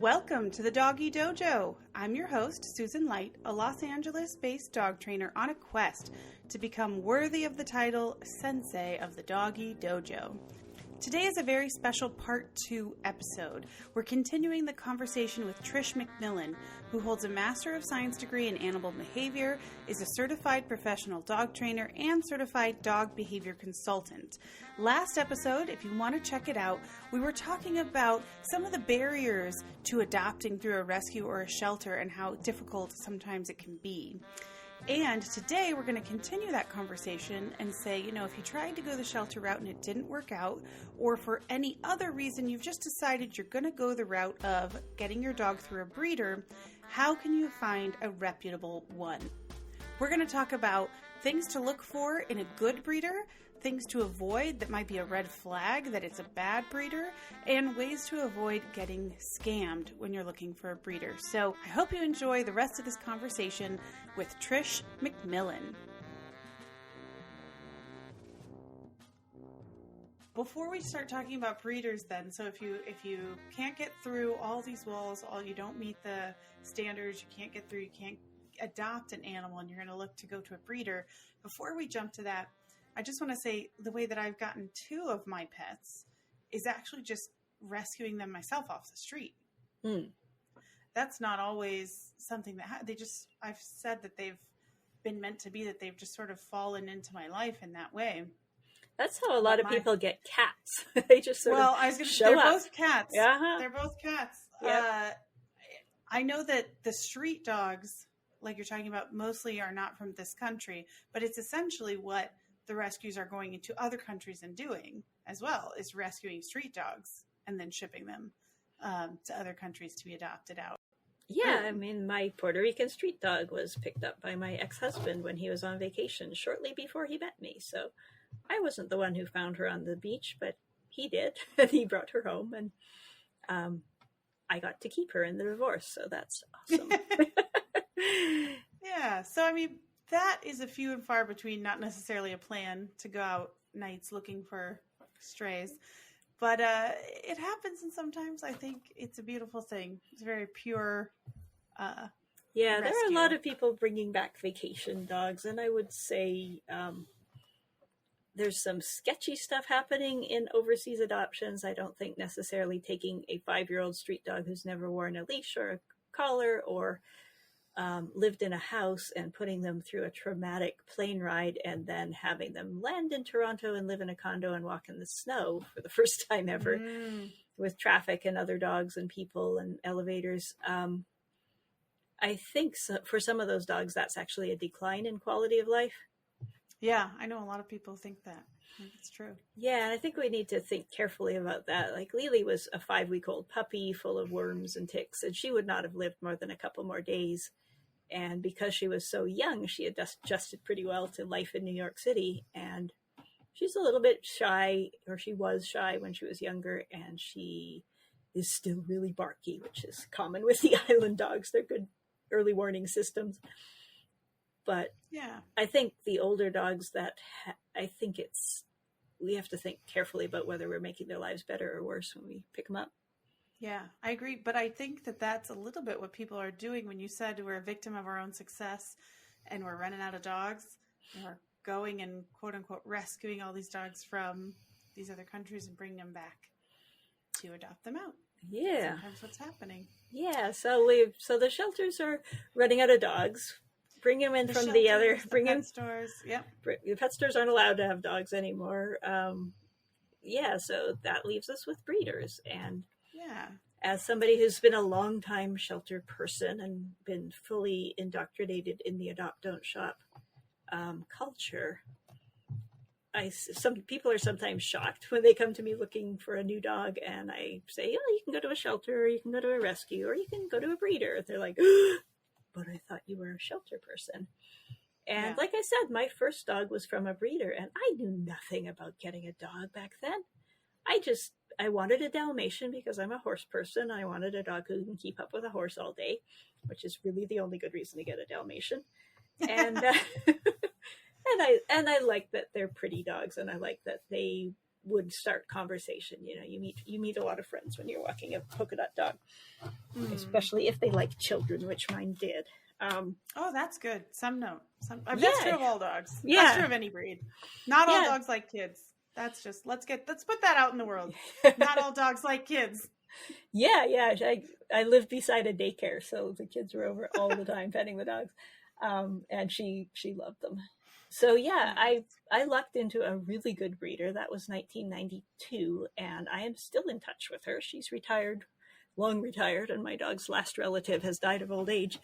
Welcome to the Doggy Dojo. I'm your host, Susan Light, a Los Angeles-based dog trainer on a quest to become worthy of the title Sensei of the Doggy Dojo. Today is a very special Part 2 episode. We're continuing the conversation with Trish McMillan, who holds a Master of Science degree in Animal Behavior, is a certified professional dog trainer, and certified dog behavior consultant. Last episode, if you want to check it out, we were talking about some of the barriers to adopting through a rescue or a shelter and how difficult sometimes it can be. And today we're going to continue that conversation and say, if you tried to go the shelter route and it didn't work out, or for any other reason you've just decided you're going to go the route of getting your dog through a breeder, how can you find a reputable one? We're going to talk about things to look for in a good breeder, things to avoid that might be a red flag that it's a bad breeder, and ways to avoid getting scammed when you're looking for a breeder. So I hope you enjoy the rest of this conversation with Trish McMillan. Before we start talking about breeders then, so if you can't get through all these walls, you don't meet the standards, you can't adopt an animal and you're going to look to go to a breeder, before we jump to that, I just want to say the way that I've gotten two of my pets is actually just rescuing them myself off the street. That's not always something that I've said that they've been meant to be, that they've just sort of fallen into my life in that way. That's how a lot of people get cats. They just sort of show up. They're both cats. Uh-huh. They're both cats. Yep. I know that the street dogs, like you're talking about, mostly are not from this country, but it's essentially what the rescues are going into other countries and doing as well, is rescuing street dogs and then shipping them to other countries to be adopted out. Yeah, I mean, my Puerto Rican street dog was picked up by my ex-husband when he was on vacation shortly before he met me. So I wasn't the one who found her on the beach, but he did, and he brought her home, and I got to keep her in the divorce, so that's awesome. Yeah, so I mean, that is a few and far between, not necessarily a plan to go out nights looking for strays. But it happens, and sometimes I think it's a beautiful thing. It's a very pure yeah, rescue. There are a lot of people bringing back vacation dogs, and I would say there's some sketchy stuff happening in overseas adoptions. I don't think necessarily taking a 5-year-old street dog who's never worn a leash or a collar or lived in a house and putting them through a traumatic plane ride and then having them land in Toronto and live in a condo and walk in the snow for the first time ever with traffic and other dogs and people and elevators. I think for some of those dogs, that's actually a decline in quality of life. Yeah, I know a lot of people think that. I think it's true. Yeah, and I think we need to think carefully about that. Like, Lily was a 5-week-old puppy full of worms and ticks, and she would not have lived more than a couple more days. And because she was so young, she had adjusted pretty well to life in New York City. And she's a little bit shy, or she was shy when she was younger, and she is still really barky, which is common with the island dogs. They're good early warning systems. But yeah, I think the older dogs we have to think carefully about whether we're making their lives better or worse when we pick them up. Yeah, I agree. But I think that that's a little bit what people are doing when you said we're a victim of our own success and we're running out of dogs and we're going and quote unquote rescuing all these dogs from these other countries and bringing them back to adopt them out. Yeah. Sometimes what's happening. Yeah. So the shelters are running out of dogs. Bring them in from the other. Bring them. Pet stores. Yep. The pet stores aren't allowed to have dogs anymore. So that leaves us with breeders. And as somebody who's been a long time shelter person and been fully indoctrinated in the adopt don't shop culture, some people are sometimes shocked when they come to me looking for a new dog, and I say, "Oh, you can go to a shelter, or you can go to a rescue, or you can go to a breeder." They're like, "But I thought you were a shelter person." And like I said, my first dog was from a breeder, and I knew nothing about getting a dog back then. I wanted a Dalmatian because I'm a horse person. I wanted a dog who can keep up with a horse all day, which is really the only good reason to get a Dalmatian. And and I like that they're pretty dogs, and I like that they would start conversation. You know, you meet a lot of friends when you're walking a polka dot dog, especially if they like children, which mine did. Oh, that's good. Some don't. That's true of all dogs. Yeah. That's true of any breed. Not all dogs like kids. That's just, let's put that out in the world. Not all dogs like kids. Yeah. I lived beside a daycare, so the kids were over all the time petting the dogs. And she loved them. So yeah, I lucked into a really good breeder. That was 1992, and I am still in touch with her. She's retired, long retired, and my dog's last relative has died of old age.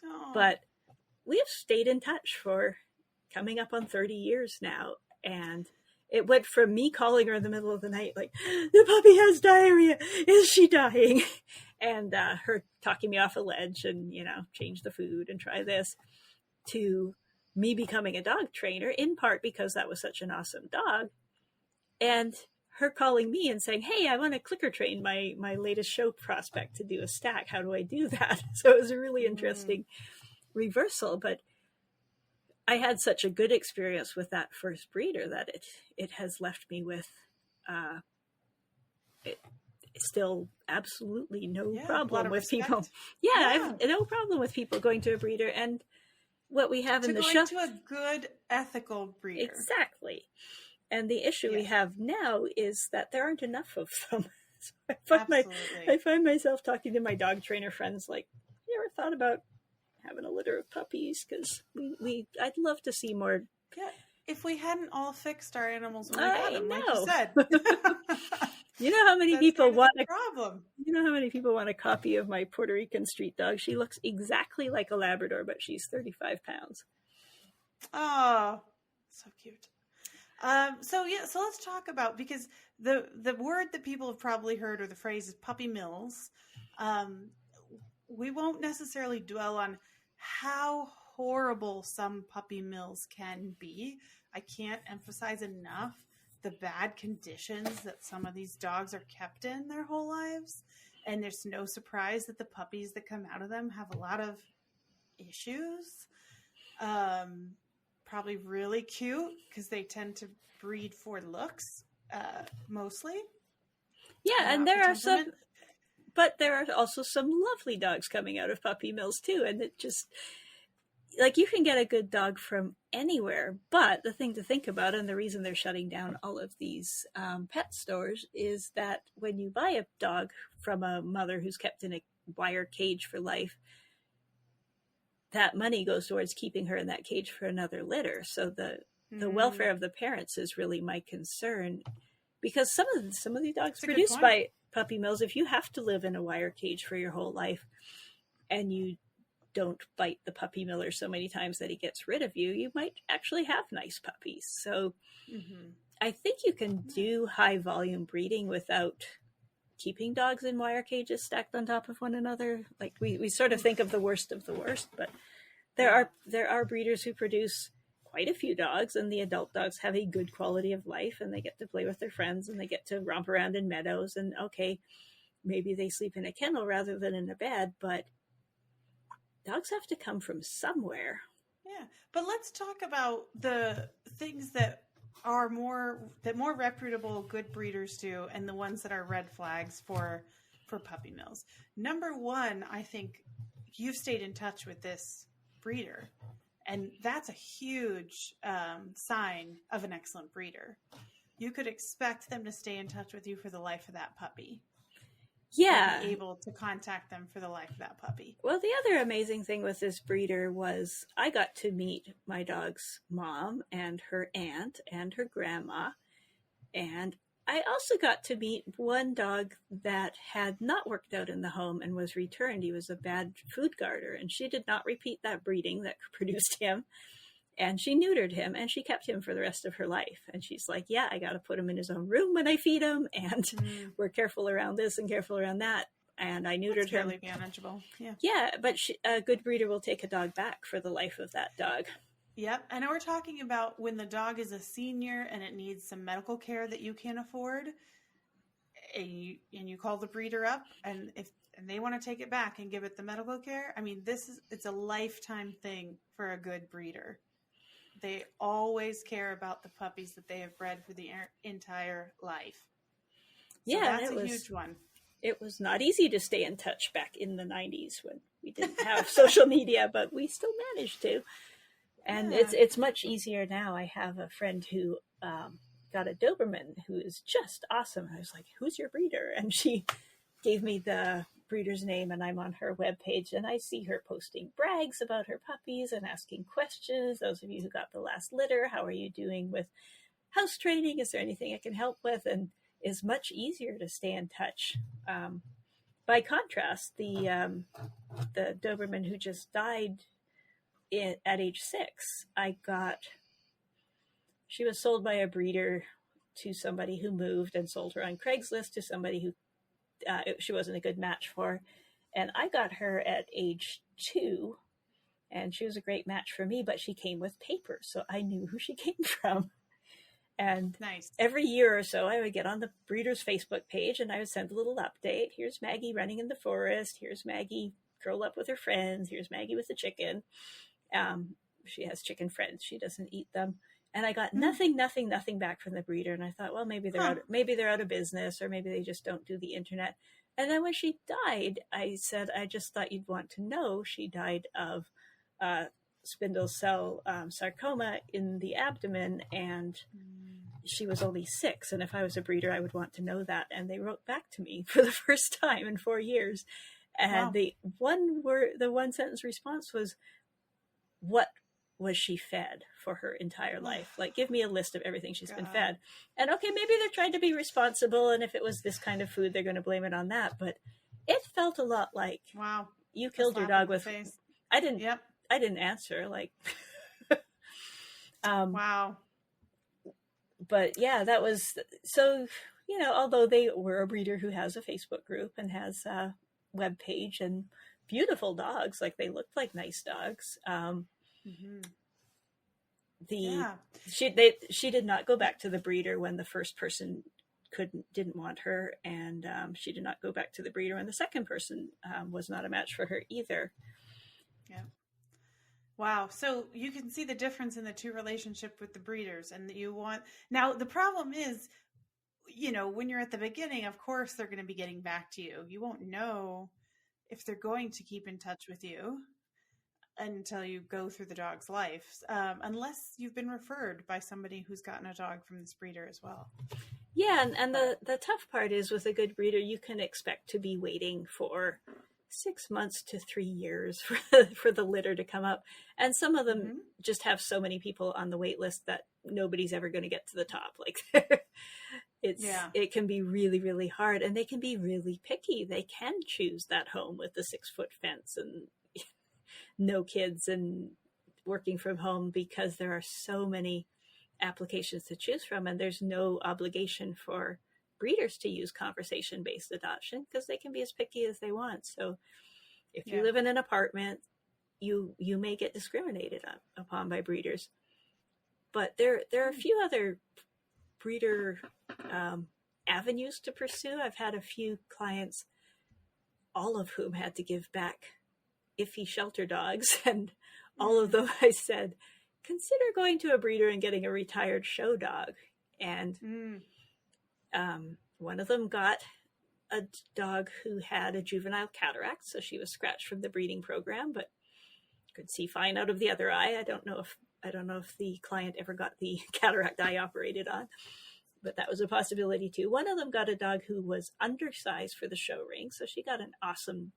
Oh. But we have stayed in touch for coming up on 30 years now, and it went from me calling her in the middle of the night, like, the puppy has diarrhea, is she dying? And her talking me off a ledge and, you know, change the food and try this, to me becoming a dog trainer, in part because that was such an awesome dog, and her calling me and saying, hey, I want to clicker train my latest show prospect to do a stack. How do I do that? So it was a really interesting reversal, but I had such a good experience with that first breeder that it has left me with still absolutely no problem with people. I have no problem with people going to a breeder, and what we have in the show, to a good ethical breeder. Exactly. And the issue we have now is that there aren't enough of them. So I find myself talking to my dog trainer friends like, you ever thought about having a litter of puppies? Because I'd love to see more. Yeah, if we hadn't all fixed our animals when we got them, like you said. You know how many people want a problem? You know how many people want a copy of my Puerto Rican street dog? She looks exactly like a Labrador, but she's 35 pounds. Oh, so cute. So let's talk about, because the word that people have probably heard, or the phrase, is puppy mills. We won't necessarily dwell on how horrible some puppy mills can be. I can't emphasize enough the bad conditions that some of these dogs are kept in their whole lives. And there's no surprise that the puppies that come out of them have a lot of issues. Probably really cute because they tend to breed for looks, mostly. Yeah, and there are some, but there are also some lovely dogs coming out of puppy mills too. And it just, like, you can get a good dog from anywhere, but the thing to think about, and the reason they're shutting down all of these pet stores, is that when you buy a dog from a mother who's kept in a wire cage for life, that money goes towards keeping her in that cage for another litter. So the welfare of the parents is really my concern, because some of these dogs produced by puppy mills, if you have to live in a wire cage for your whole life and you don't bite the puppy miller so many times that he gets rid of you, you might actually have nice puppies. So I think you can do high volume breeding without keeping dogs in wire cages stacked on top of one another. Like we sort of think of the worst, but there are breeders who produce quite a few dogs, and the adult dogs have a good quality of life, and they get to play with their friends, and they get to romp around in meadows, and okay, maybe they sleep in a kennel rather than in a bed, but dogs have to come from somewhere. Yeah, but let's talk about the things that are more reputable good breeders do, and the ones that are red flags for puppy mills. Number one, I think you've stayed in touch with this breeder, and that's a huge sign of an excellent breeder. You could expect them to stay in touch with you for the life of that puppy. Yeah. Be able to contact them for the life of that puppy. Well, the other amazing thing with this breeder was I got to meet my dog's mom and her aunt and her grandma. And I also got to meet one dog that had not worked out in the home and was returned. He was a bad food guarder, and she did not repeat that breeding that produced him. And she neutered him, and she kept him for the rest of her life. And she's like, yeah, I got to put him in his own room when I feed him. And we're careful around this and careful around that. And I neutered him. That's fairly manageable. Yeah. Yeah, but a good breeder will take a dog back for the life of that dog. Yep. And we're talking about when the dog is a senior and it needs some medical care that you can't afford. And you call the breeder up, and they want to take it back and give it the medical care. I mean, it's a lifetime thing for a good breeder. They always care about the puppies that they have bred for the entire life. So that's a huge one. It was not easy to stay in touch back in the 90s when we didn't have social media, but we still managed to. And it's much easier now. I have a friend who got a Doberman who is just awesome. I was like, who's your breeder? And she gave me the breeder's name, and I'm on her webpage, and I see her posting brags about her puppies and asking questions. Those of you who got the last litter, how are you doing with house training? Is there anything I can help with? And is much easier to stay in touch. By contrast, the Doberman who just died at age 6, she was sold by a breeder to somebody who moved and sold her on Craigslist to somebody who she wasn't a good match for. And I got her at age 2, and she was a great match for me, but she came with papers, so I knew who she came from. And every year or so, I would get on the breeder's Facebook page and I would send a little update. Here's Maggie running in the forest. Here's Maggie curled up with her friends. Here's Maggie with the chicken. She has chicken friends. She doesn't eat them. And I got nothing back from the breeder. And I thought, well, maybe they're out of business, or maybe they just don't do the internet. And then when she died, I said, I just thought you'd want to know she died of spindle cell sarcoma in the abdomen, and she was only 6. And if I was a breeder, I would want to know that. And they wrote back to me for the first time in 4 years. And the one sentence response was, what was she fed for her entire life? Like, give me a list of everything she's been fed. And okay, maybe they're trying to be responsible, and if it was this kind of food, they're going to blame it on that. But it felt a lot like, you killed your dog with face. I didn't answer, like, but yeah, that was, so, although they were a breeder who has a Facebook group and has a web page and beautiful dogs, like, they looked like nice dogs. She did not go back to the breeder when the first person didn't want her, and she did not go back to the breeder when the second person was not a match for her either. Yeah. Wow. So you can see the difference in the two relationship with the breeders, and now the problem is, when you're at the beginning, of course, they're going to be getting back to you. You won't know if they're going to keep in touch with you until you go through the dog's life, unless you've been referred by somebody who's gotten a dog from this breeder as well. Yeah. And the tough part is, with a good breeder, you can expect to be waiting for 6 months to 3 years for the litter to come up. And some of them just have so many people on the wait list that nobody's ever going to get to the top. Like, it can be really, really hard, and they can be really picky. They can choose that home with the 6-foot fence and no kids and working from home, because there are so many applications to choose from, and there's no obligation for breeders to use conversation-based adoption, because they can be as picky as they want. So if you live in an apartment, you may get discriminated upon by breeders. But there are a few other breeder avenues to pursue. I've had a few clients, all of whom had to give back iffy shelter dogs, and all of them I said, consider going to a breeder and getting a retired show dog. And one of them got a dog who had a juvenile cataract, so she was scratched from the breeding program, but could see fine out of the other eye. I don't know if the client ever got the cataract eye operated on, but that was a possibility too. One of them got a dog who was undersized for the show ring, so she got an awesome,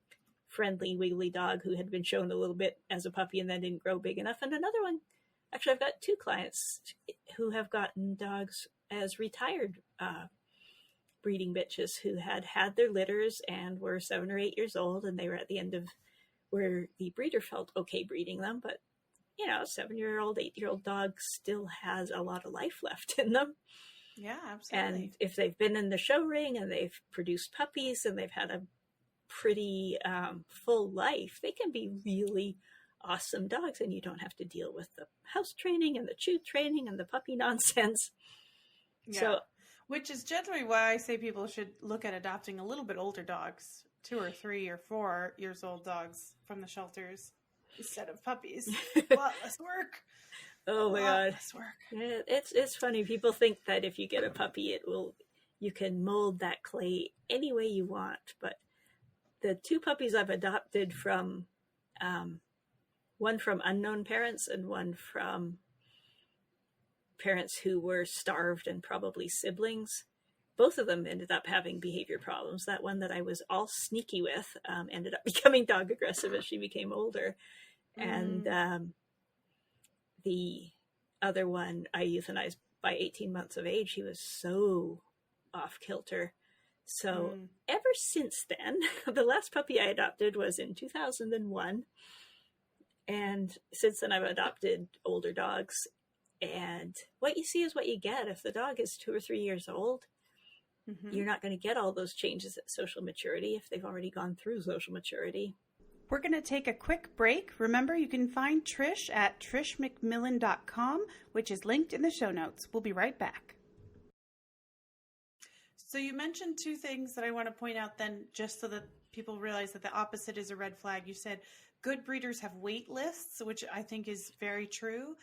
friendly, wiggly dog who had been shown a little bit as a puppy and then didn't grow big enough. And another one, actually, I've got 2 clients who have gotten dogs as retired breeding bitches who had their litters and were 7 or 8 years old, and they were at the end of where the breeder felt okay breeding them. But 7-year-old, 8-year-old dog still has a lot of life left in them. Yeah, absolutely. And if they've been in the show ring and they've produced puppies and they've had a pretty full life, they can be really awesome dogs, and you don't have to deal with the house training and the chew training and the puppy nonsense. Yeah. So, which is generally why I say people should look at adopting a little bit older dogs, 2 or 3 or 4 years old dogs from the shelters instead of puppies. A lot less work. Oh my God. Work. Yeah, it's funny. People think that if you get a puppy, you can mold that clay any way you want. But the 2 puppies I've adopted from, one from unknown parents and one from parents who were starved and probably siblings, both of them ended up having behavior problems. That one that I was all sneaky with ended up becoming dog aggressive as she became older. And the other one I euthanized by 18 months of age. He was so off kilter. So ever since then, the last puppy I adopted was in 2001. And since then I've adopted older dogs. And what you see is what you get. If the dog is 2 or 3 years old, you're not going to get all those changes at social maturity if they've already gone through social maturity. We're going to take a quick break. Remember, you can find Trish at trishmcmillan.com, which is linked in the show notes. We'll be right back. So you mentioned 2 things that I want to point out then, just so that people realize that the opposite is a red flag. You said good breeders have wait lists, which I think is very true.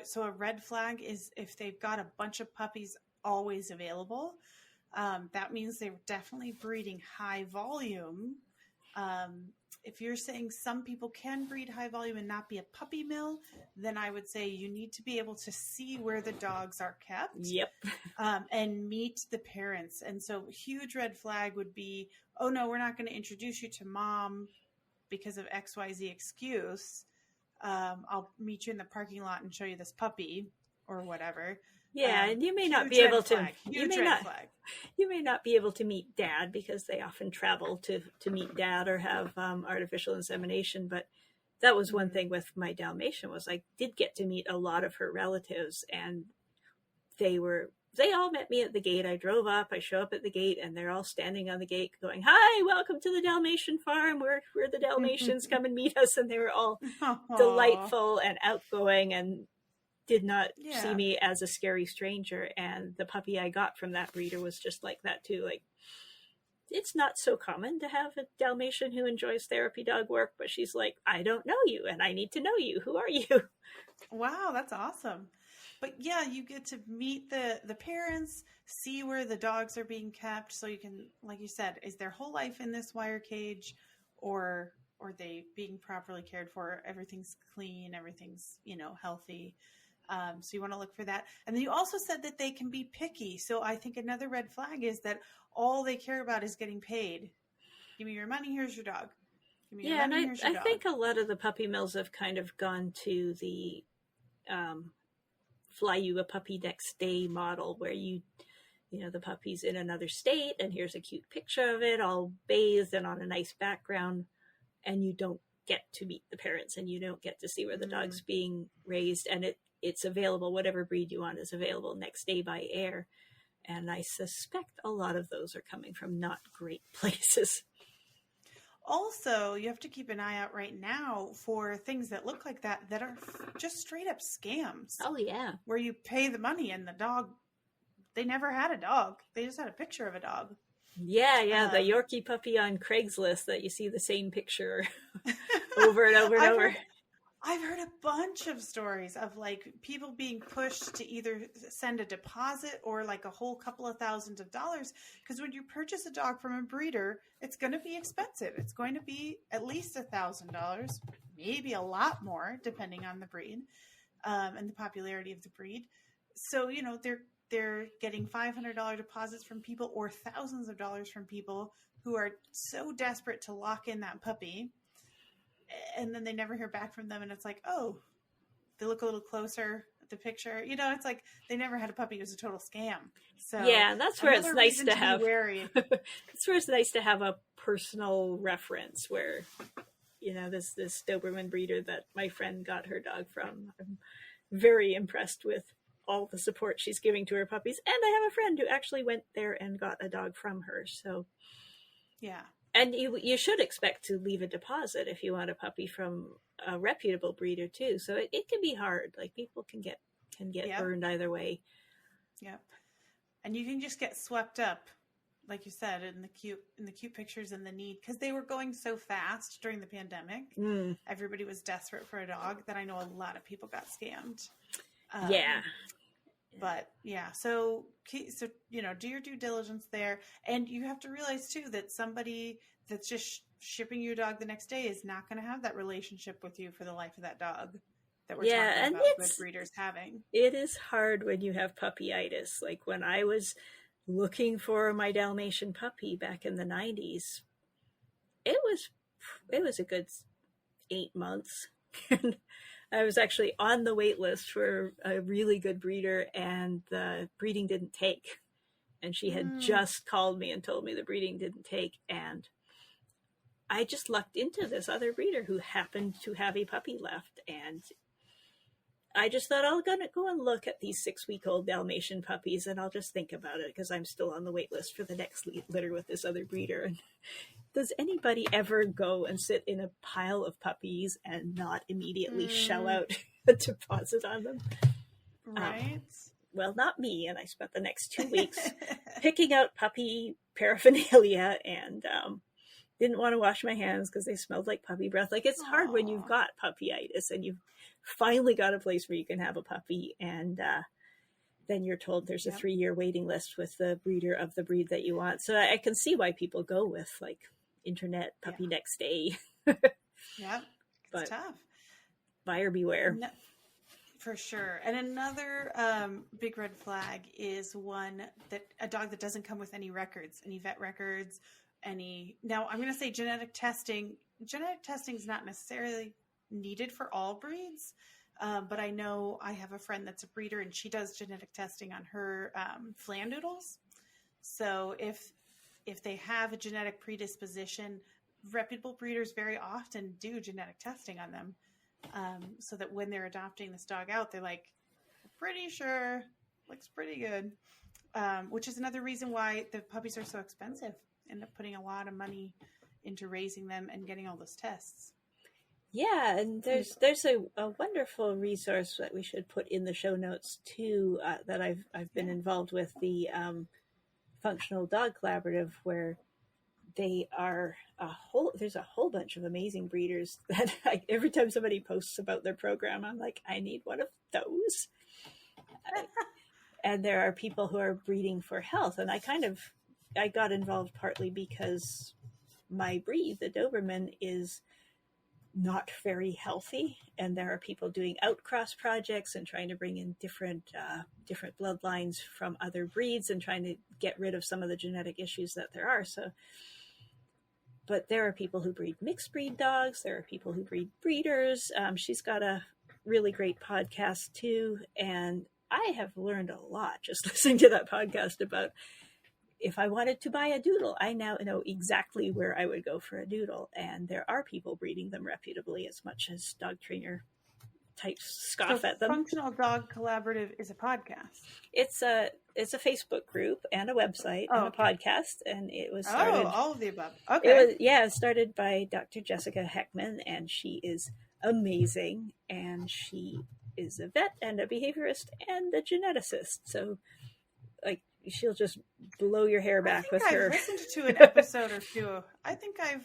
So a red flag is if they've got a bunch of puppies always available. That means they're definitely breeding high volume. If you're saying some people can breed high volume and not be a puppy mill, then I would say you need to be able to see where the dogs are kept. Yep. And meet the parents. And so huge red flag would be, oh no, we're not going to introduce you to mom because of XYZ excuse. I'll meet you in the parking lot and show you this puppy or whatever. Yeah, and you may not be able to. You may not be able to meet dad because they often travel to meet dad or have artificial insemination. But that was one thing with my Dalmatian was I did get to meet a lot of her relatives, and they all met me at the gate. I drove up. I show up at the gate, and they're all standing on the gate, going, "Hi, welcome to the Dalmatian farm. We're the Dalmatians. Come and meet us." And they were all delightful and outgoing, and did not see me as a scary stranger. And the puppy I got from that breeder was just like that too. Like, it's not so common to have a Dalmatian who enjoys therapy dog work, but she's like, I don't know you and I need to know you. Who are you? Wow, that's awesome. But yeah, you get to meet the parents, see where the dogs are being kept. So you can, like you said, is their whole life in this wire cage, or are they being properly cared for? Everything's clean, everything's, healthy. So you want to look for that. And then you also said that they can be picky. So I think another red flag is that all they care about is getting paid. Give me your money, here's your dog. Give me your money, here's your dog. I think a lot of the puppy mills have kind of gone to the fly you a puppy next day model where the puppy's in another state and here's a cute picture of it all bathed and on a nice background, and you don't get to meet the parents and you don't get to see where the dog's being raised, and it's available, whatever breed you want is available next day by air. And I suspect a lot of those are coming from not great places. Also, you have to keep an eye out right now for things that look like that are just straight up scams. Oh, yeah. Where you pay the money and the dog, they never had a dog. They just had a picture of a dog. Yeah, the Yorkie puppy on Craigslist that you see the same picture over and over and over. I've heard a bunch of stories of like people being pushed to either send a deposit or like a whole couple of thousands of dollars. Because when you purchase a dog from a breeder, it's going to be expensive. It's going to be at least $1,000, maybe a lot more, depending on the breed and the popularity of the breed. So, they're getting $500 deposits from people or thousands of dollars from people who are so desperate to lock in that puppy. And then they never hear back from them. And it's like, oh, they look a little closer at the picture. It's like they never had a puppy. It was a total scam. So yeah, that's where it's nice to have. That's where it's nice to have a personal reference where, this Doberman breeder that my friend got her dog from. I'm very impressed with all the support she's giving to her puppies. And I have a friend who actually went there and got a dog from her. So yeah. And you should expect to leave a deposit if you want a puppy from a reputable breeder too. So it can be hard. Like people can get burned either way. Yep. And you can just get swept up like you said, in the cute pictures and the need, because they were going so fast during the pandemic. Everybody was desperate for a dog that I know a lot of people got scammed. But yeah, so do your due diligence there, and you have to realize too that somebody that's just shipping you a dog the next day is not going to have that relationship with you for the life of that dog that we're talking about good breeders having. It is hard when you have puppyitis. Like when I was looking for my Dalmatian puppy back in the 90s, it was a good 8 months. And I was actually on the wait list for a really good breeder, and the breeding didn't take. And she had just called me and told me the breeding didn't take. And I just lucked into this other breeder who happened to have a puppy left. And I just thought, I'll go and look at these 6-week-old Dalmatian puppies, and I'll just think about it because I'm still on the wait list for the next litter with this other breeder. And does anybody ever go and sit in a pile of puppies and not immediately shell out a deposit on them? Right. Well, not me. And I spent the next 2 weeks picking out puppy paraphernalia and didn't want to wash my hands because they smelled like puppy breath. Like, it's hard when you've got puppyitis and you've finally got a place where you can have a puppy, and then you're told there's a 3-year waiting list with the breeder of the breed that you want. So I can see why people go with like internet puppy next day. It's tough. Buyer beware. No, for sure. And another big red flag is a dog that doesn't come with any records, any vet records, now I'm going to say genetic testing. Genetic testing is not necessarily needed for all breeds. But I know I have a friend that's a breeder, and she does genetic testing on her Flandoodles. So if they have a genetic predisposition, reputable breeders very often do genetic testing on them, so that when they're adopting this dog out, they're like, pretty sure, looks pretty good, which is another reason why the puppies are so expensive. End up putting a lot of money into raising them and getting all those tests. Yeah, and there's a wonderful resource that we should put in the show notes too, that I've been involved with, the Functional Dog Collaborative, where there's a whole bunch of amazing breeders that every time somebody posts about their program, I'm like, I need one of those. And there are people who are breeding for health, and I got involved partly because my breed, the Doberman, is not very healthy, and there are people doing outcross projects and trying to bring in different bloodlines from other breeds and trying to get rid of some of the genetic issues that there are. But there are people who breed mixed breed dogs. There are people who breed breeders. She's got a really great podcast too, and I have learned a lot just listening to that podcast about, if I wanted to buy a doodle, I now know exactly where I would go for a doodle. And there are people breeding them reputably, as much as dog trainer types scoff at them. Functional Dog Collaborative is a podcast. It's a Facebook group and a website and a podcast. And it was started. All of the above. Okay. It was started by Dr. Jessica Heckman, and she is amazing. And she is a vet and a behaviorist and a geneticist. So, she'll just blow your hair back with her. I've listened to an episode or two. I think I've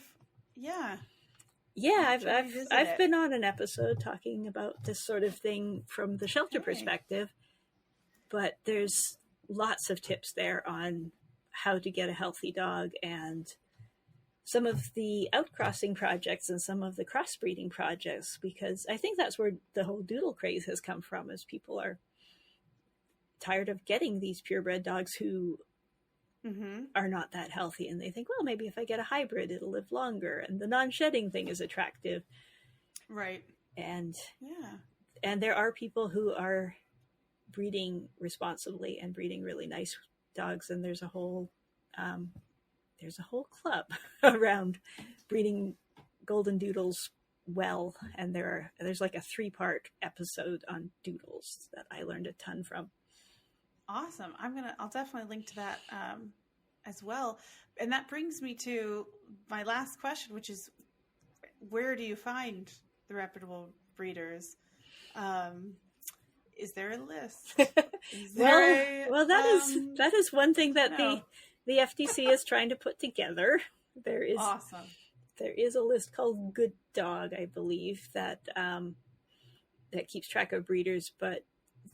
been on an episode talking about this sort of thing from the shelter perspective, but there's lots of tips there on how to get a healthy dog, and some of the outcrossing projects and some of the crossbreeding projects, because I think that's where the whole doodle craze has come from, is people are tired of getting these purebred dogs who are not that healthy, and they think, well, maybe if I get a hybrid, it'll live longer, and the non-shedding thing is attractive, right? And there are people who are breeding responsibly and breeding really nice dogs, and there's a whole club around breeding golden doodles well, and there's like a 3-part episode on doodles that I learned a ton from. Awesome. I'll definitely link to that as well. And that brings me to my last question, which is, where do you find the reputable breeders? Is there a list? Well, that is one thing that the FTC is trying to put together. There is awesome. There is a list called Good Dog, I believe, that keeps track of breeders. But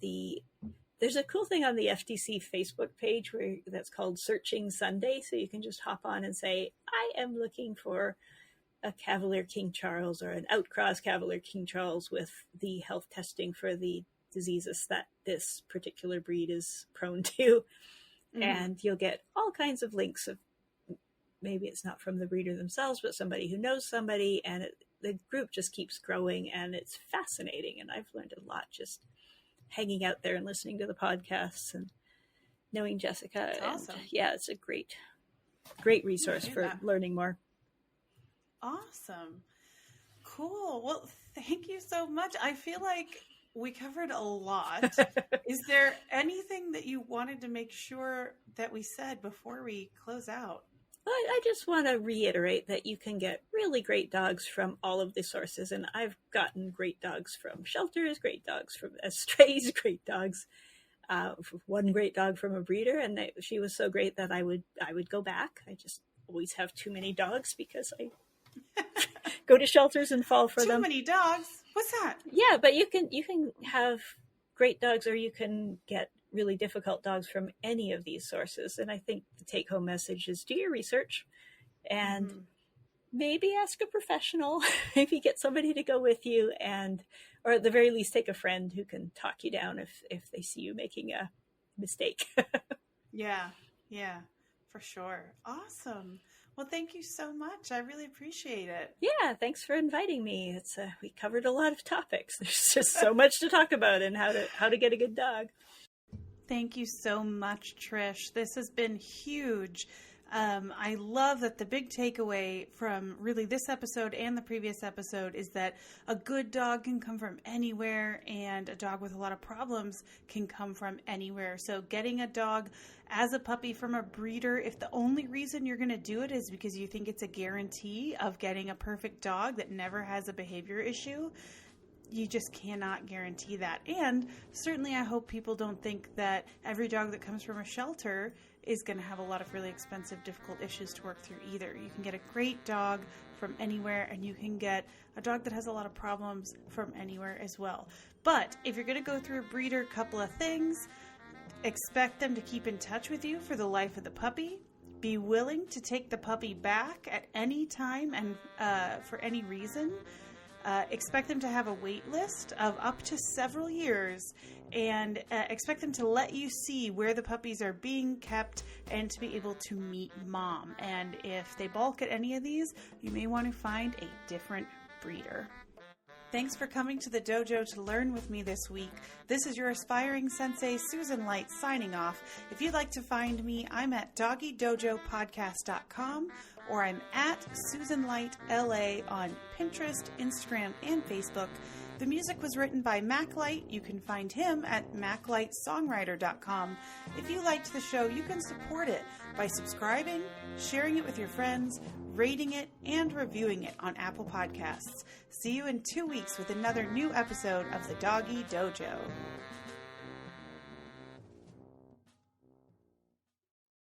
there's a cool thing on the FTC Facebook page that's called Searching Sunday. So you can just hop on and say, I am looking for a Cavalier King Charles or an outcross Cavalier King Charles with the health testing for the diseases that this particular breed is prone to. Mm-hmm. And you'll get all kinds of links of, maybe it's not from the breeder themselves, but somebody who knows somebody, and the group just keeps growing, and it's fascinating. And I've learned a lot just hanging out there and listening to the podcasts and knowing Jessica. That's awesome. Yeah, it's a great resource for learning more. Awesome. Cool. Well, thank you so much. I feel like we covered a lot. Is there anything that you wanted to make sure that we said before we close out? I just want to reiterate that you can get really great dogs from all of the sources. And I've gotten great dogs from shelters, great dogs from strays, great dogs. One great dog from a breeder, and she was so great that I would go back. I just always have too many dogs because I go to shelters and fall for them. Too many dogs? What's that? Yeah, but you can have great dogs, or you can get really difficult dogs from any of these sources. And I think the take-home message is do your research and maybe ask a professional, maybe get somebody to go with you, or at the very least take a friend who can talk you down if they see you making a mistake. Yeah, for sure. Awesome. Well, thank you so much. I really appreciate it. Yeah, thanks for inviting me. We covered a lot of topics. There's just so much to talk about and how to get a good dog. Thank you so much, Trish. This has been huge. I love that the big takeaway from really this episode and the previous episode is that a good dog can come from anywhere, and a dog with a lot of problems can come from anywhere. So getting a dog as a puppy from a breeder, if the only reason you're going to do it is because you think it's a guarantee of getting a perfect dog that never has a behavior issue, you just cannot guarantee that. And certainly I hope people don't think that every dog that comes from a shelter is going to have a lot of really expensive, difficult issues to work through either. You can get a great dog from anywhere, and you can get a dog that has a lot of problems from anywhere as well. But if you're going to go through a breeder, couple of things: expect them to keep in touch with you for the life of the puppy. Be willing to take the puppy back at any time and for any reason. Expect them to have a wait list of up to several years, and expect them to let you see where the puppies are being kept and to be able to meet mom. And if they balk at any of these, you may want to find a different breeder. Thanks for coming to the dojo to learn with me this week. This is your aspiring sensei, Susan Light, signing off. If you'd like to find me, I'm at doggydojopodcast.com, or I'm at Susan Light LA on Pinterest, Instagram, and Facebook. The music was written by Mac Light. You can find him at maclightsongwriter.com. If you liked the show, you can support it by subscribing, sharing it with your friends, rating it, and reviewing it on Apple Podcasts. See you in 2 weeks with another new episode of the Doggy Dojo.